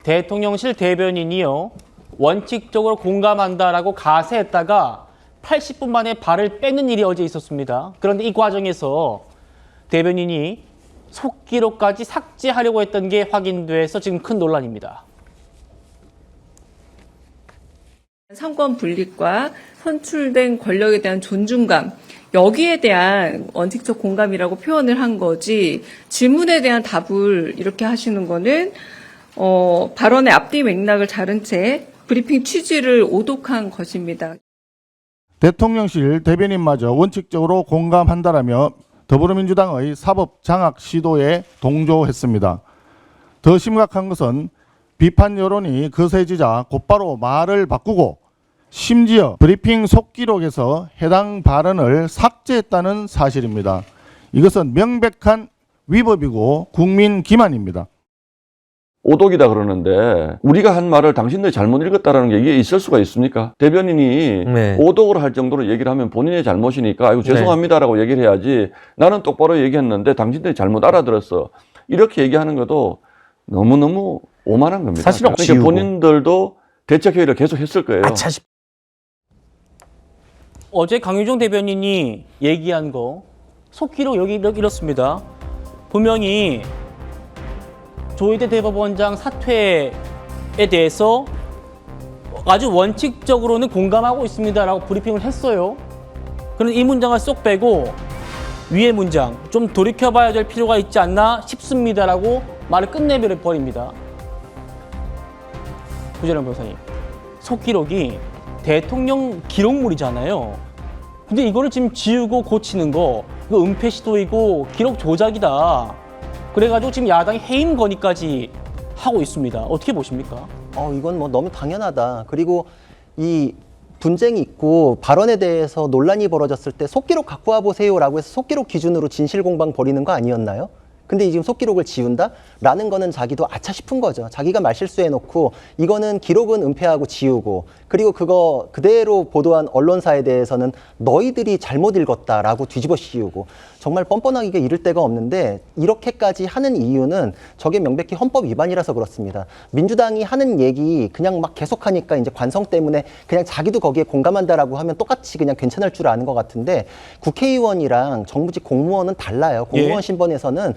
대통령실 대변인이요, 원칙적으로 공감한다라고 가세했다가 80분 만에 발을 빼는 일이 어제 있었습니다. 그런데 이 과정에서 대변인이 속기록까지 삭제하려고 했던 게 확인돼서 지금 큰 논란입니다. 상권 분립과 선출된 권력에 대한 존중감, 여기에 대한 원칙적 공감이라고 표현을 한 거지, 질문에 대한 답을 이렇게 하시는 거는 발언의 앞뒤 맥락을 자른 채 브리핑 취지를 오독한 것입니다. 대통령실 대변인마저 원칙적으로 공감한다라며 더불어민주당의 사법 장악 시도에 동조했습니다. 더 심각한 것은 비판 여론이 거세지자 곧바로 말을 바꾸고 심지어 브리핑 속기록에서 해당 발언을 삭제했다는 사실입니다. 이것은 명백한 위법이고 국민 기만입니다. 오독이다 그러는데 우리가 한 말을 당신들이 잘못 읽었다라는 게 이게 있을 수가 있습니까? 대변인이 오독을 할 정도로 얘기를 하면 본인의 잘못이니까 아이고 죄송합니다라고 얘기를 해야지, 나는 똑바로 얘기했는데 당신들이 잘못 알아들었어, 이렇게 얘기하는 것도 너무너무 오만한 겁니다. 사실은 그러니까 본인들도 대책회의를 계속 했을 거예요. 어제 강유정 대변인이 얘기한 거 속기록 여기 이렇습니다. 분명히 조희대 대법원장 사퇴에 대해서 아주 원칙적으로는 공감하고 있습니다라고 브리핑을 했어요. 그런데 이 문장을 쏙 빼고 위의 문장 좀 돌이켜봐야 될 필요가 있지 않나 싶습니다라고 말을 끝내버립니다. 구재령 변호사님, 속기록이 대통령 기록물이잖아요. 근데 이거를 지금 지우고 고치는 거, 이거 은폐 시도이고 기록 조작이다. 그래가지고 지금 야당이 해임 건의까지 하고 있습니다. 어떻게 보십니까? 이건 뭐 너무 당연하다. 그리고 이 분쟁이 있고 발언에 대해서 논란이 벌어졌을 때 속기록 갖고 와 보세요라고 해서 속기록 기준으로 진실 공방 벌이는 거 아니었나요? 근데 지금 속기록을 지운다? 라는 거는 자기도 아차 싶은 거죠. 자기가 말실수해놓고 이거는 기록은 은폐하고 지우고, 그리고 그거 그대로 보도한 언론사에 대해서는 너희들이 잘못 읽었다라고 뒤집어 씌우고, 정말 뻔뻔하기가 이를 데가 없는데 이렇게까지 하는 이유는 저게 명백히 헌법 위반이라서 그렇습니다. 민주당이 하는 얘기 그냥 막 계속하니까 이제 관성 때문에 그냥 자기도 거기에 공감한다라고 하면 똑같이 그냥 괜찮을 줄 아는 것 같은데, 국회의원이랑 정부직 공무원은 달라요. 공무원 신분에서는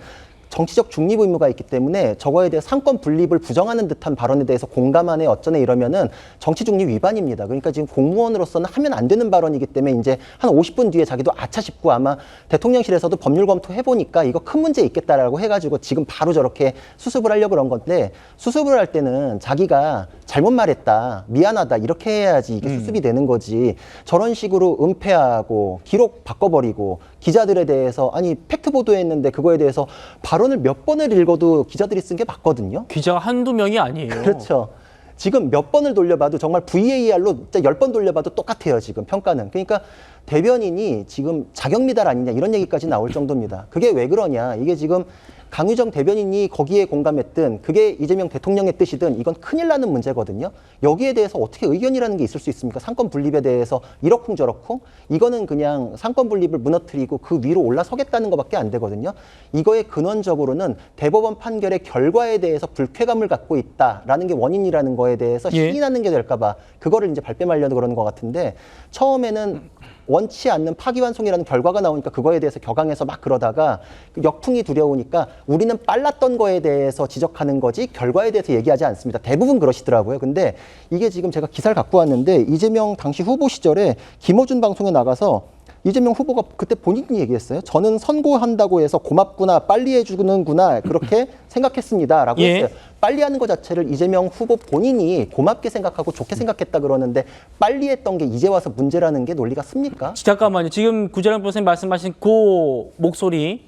정치적 중립 의무가 있기 때문에 저거에 대해 상권 분립을 부정하는 듯한 발언에 대해서 공감하네 어쩌네 이러면은 정치 중립 위반입니다. 그러니까 지금 공무원으로서는 하면 안 되는 발언이기 때문에 이제 한 50분 뒤에 자기도 아차 싶고 아마 대통령실에서도 법률 검토 해보니까 이거 큰 문제 있겠다라고 해가지고 지금 바로 저렇게 수습을 하려고 그런 건데, 수습을 할 때는 자기가 잘못 말했다, 미안하다 이렇게 해야지 이게 수습이 되는 거지, 저런 식으로 은폐하고 기록 바꿔버리고 기자들에 대해서 아니 팩트 보도했는데 그거에 대해서 발언을 몇 번을 읽어도 기자들이 쓴 게 맞거든요. 기자가 한두 명이 아니에요. 그렇죠. 지금 몇 번을 돌려봐도 정말 VAR로 10번 돌려봐도 똑같아요. 지금 평가는. 그러니까 대변인이 지금 자격미달 아니냐 이런 얘기까지 나올 정도입니다. 그게 왜 그러냐. 이게 지금 강유정 대변인이 거기에 공감했든 그게 이재명 대통령의 뜻이든 이건 큰일 나는 문제거든요. 여기에 대해서 어떻게 의견이라는 게 있을 수 있습니까? 상권 분립에 대해서 이러쿵저러쿵? 이거는 그냥 상권 분립을 무너뜨리고 그 위로 올라서겠다는 것밖에 안 되거든요. 이거의 근원적으로는 대법원 판결의 결과에 대해서 불쾌감을 갖고 있다라는 게 원인이라는 거에 대해서 신이 나는 게 될까 봐 그거를 이제 발뺌하려고 그러는 것 같은데, 처음에는 원치 않는 파기환송이라는 결과가 나오니까 그거에 대해서 격앙해서 막 그러다가 역풍이 두려우니까 우리는 빨랐던 거에 대해서 지적하는 거지 결과에 대해서 얘기하지 않습니다. 대부분 그러시더라고요. 근데 이게 지금 제가 기사를 갖고 왔는데, 이재명 당시 후보 시절에 김어준 방송에 나가서 이재명 후보가 그때 본인이 얘기했어요. 저는 선고한다고 해서 고맙구나, 빨리 해주는구나 그렇게 생각했습니다 라고 했어요. 빨리 하는 것 자체를 이재명 후보 본인이 고맙게 생각하고 좋게 생각했다 그러는데, 빨리 했던 게 이제 와서 문제라는 게 논리가 씁니까? 잠깐만요. 지금 구재령 변호사님 말씀하신 그 목소리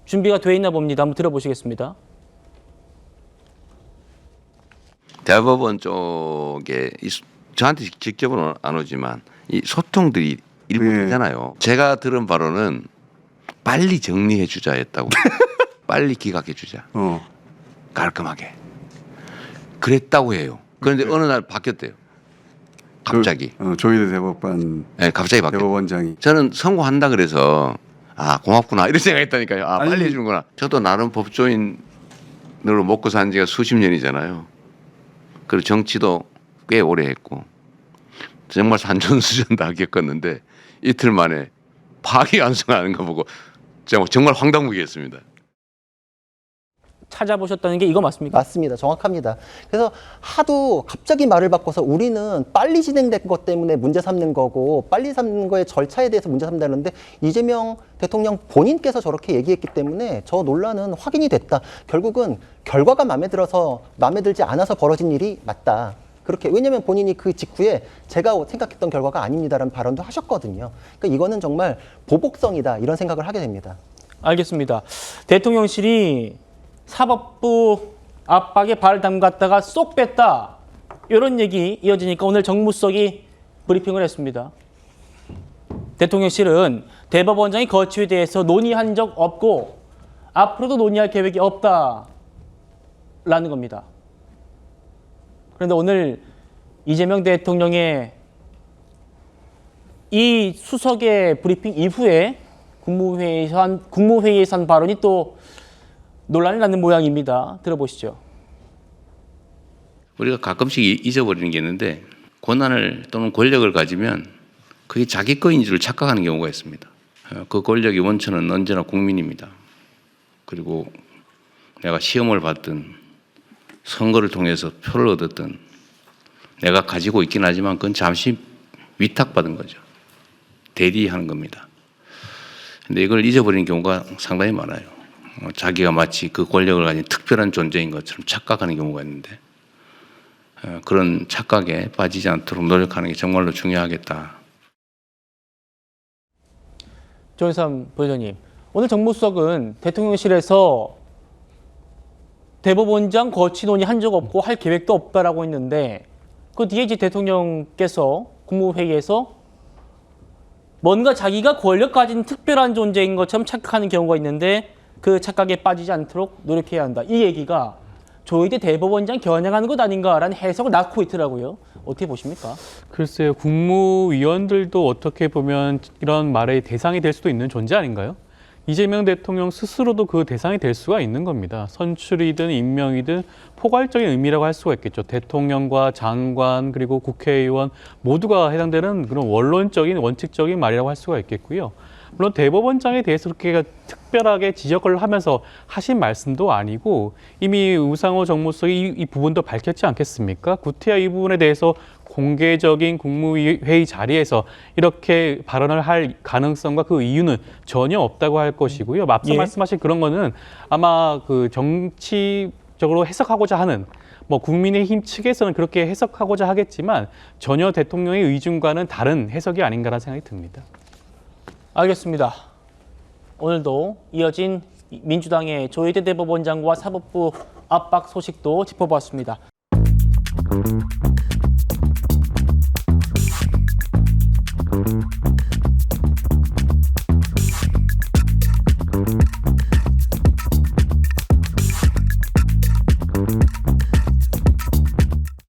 준비가 돼 있나 봅니다. 한번 들어보시겠습니다. 대법원 쪽에 저한테 직접은 안 오지만 이 소통들이 일부잖아요. 제가 들은 바로는 빨리 정리해 주자 했다고. 빨리 기각해 주자. 깔끔하게. 그랬다고 해요. 그런데 어느 날 바뀌었대요. 갑자기. 조희대 대법관. 네, 갑자기 바뀌었대요. 대법원장이. 저는 선고한다 그래서 고맙구나 이런 생각했다니까요. 빨리 해주는구나. 저도 나름 법조인으로 먹고 산 지가 수십 년이잖아요. 그리고 정치도 꽤 오래 했고 정말 산전수전 다 겪었는데 이틀 만에 파기환송하는 거 보고 정말 황당무계했습니다. 찾아보셨다는 게 이거 맞습니까? 맞습니다. 정확합니다. 그래서 하도 갑자기 말을 바꿔서 우리는 빨리 진행된 것 때문에 문제 삼는 거고 빨리 삼는 거의 절차에 대해서 문제 삼다는데 이재명 대통령 본인께서 저렇게 얘기했기 때문에 저 논란은 확인이 됐다. 결국은 결과가 마음에 들지 않아서 벌어진 일이 맞다. 그렇게 왜냐하면 본인이 그 직후에 제가 생각했던 결과가 아닙니다라는 발언도 하셨거든요. 그러니까 이거는 정말 보복성이다 이런 생각을 하게 됩니다. 알겠습니다. 대통령실이 사법부 압박에 발 담갔다가 쏙 뺐다. 이런 얘기 이어지니까 오늘 정무수석이 브리핑을 했습니다. 대통령실은 대법원장의 거취에 대해서 논의한 적 없고 앞으로도 논의할 계획이 없다라는 겁니다. 그런데 오늘 이재명 대통령의 이 수석의 브리핑 이후에 국무회의에서 한 발언이 또 논란이 나는 모양입니다. 들어보시죠. 우리가 가끔씩 잊어버리는 게 있는데 권한을 또는 권력을 가지면 그게 자기 거인 줄 착각하는 경우가 있습니다. 그 권력의 원천은 언제나 국민입니다. 그리고 내가 시험을 받든 선거를 통해서 표를 얻었든 내가 가지고 있긴 하지만 그건 잠시 위탁받은 거죠. 대리하는 겁니다. 근데 이걸 잊어버리는 경우가 상당히 많아요. 자기가 마치 그 권력을 가진 특별한 존재인 것처럼 착각하는 경우가 있는데 그런 착각에 빠지지 않도록 노력하는 게 정말로 중요하겠다. 조현삼 부회장님, 오늘 정무수석은 대통령실에서 대법원장 거취 논의한 적 없고 할 계획도 없다라고 했는데 그 뒤에 이제 대통령께서 국무회의에서 뭔가 자기가 권력 가진 특별한 존재인 것처럼 착각하는 경우가 있는데 그 착각에 빠지지 않도록 노력해야 한다. 이 얘기가 조희대 대법원장 겨냥하는 것 아닌가라는 해석을 낳고 있더라고요. 어떻게 보십니까? 글쎄요. 국무위원들도 어떻게 보면 이런 말의 대상이 될 수도 있는 존재 아닌가요? 이재명 대통령 스스로도 그 대상이 될 수가 있는 겁니다. 선출이든 임명이든 포괄적인 의미라고 할 수가 있겠죠. 대통령과 장관 그리고 국회의원 모두가 해당되는 그런 원론적인 원칙적인 말이라고 할 수가 있겠고요. 물론 대법원장에 대해서 그렇게 특별하게 지적을 하면서 하신 말씀도 아니고 이미 우상호 정무수석이 이 부분도 밝혔지 않겠습니까? 구태여 이 부분에 대해서 공개적인 국무회의 자리에서 이렇게 발언을 할 가능성과 그 이유는 전혀 없다고 할 것이고요. 앞서 말씀하신 그런 거는 아마 그 정치적으로 해석하고자 하는 국민의힘 측에서는 그렇게 해석하고자 하겠지만 전혀 대통령의 의중과는 다른 해석이 아닌가라는 생각이 듭니다. 알겠습니다. 오늘도 이어진 민주당의 조희대 대법원장과 사법부 압박 소식도 짚어보았습니다.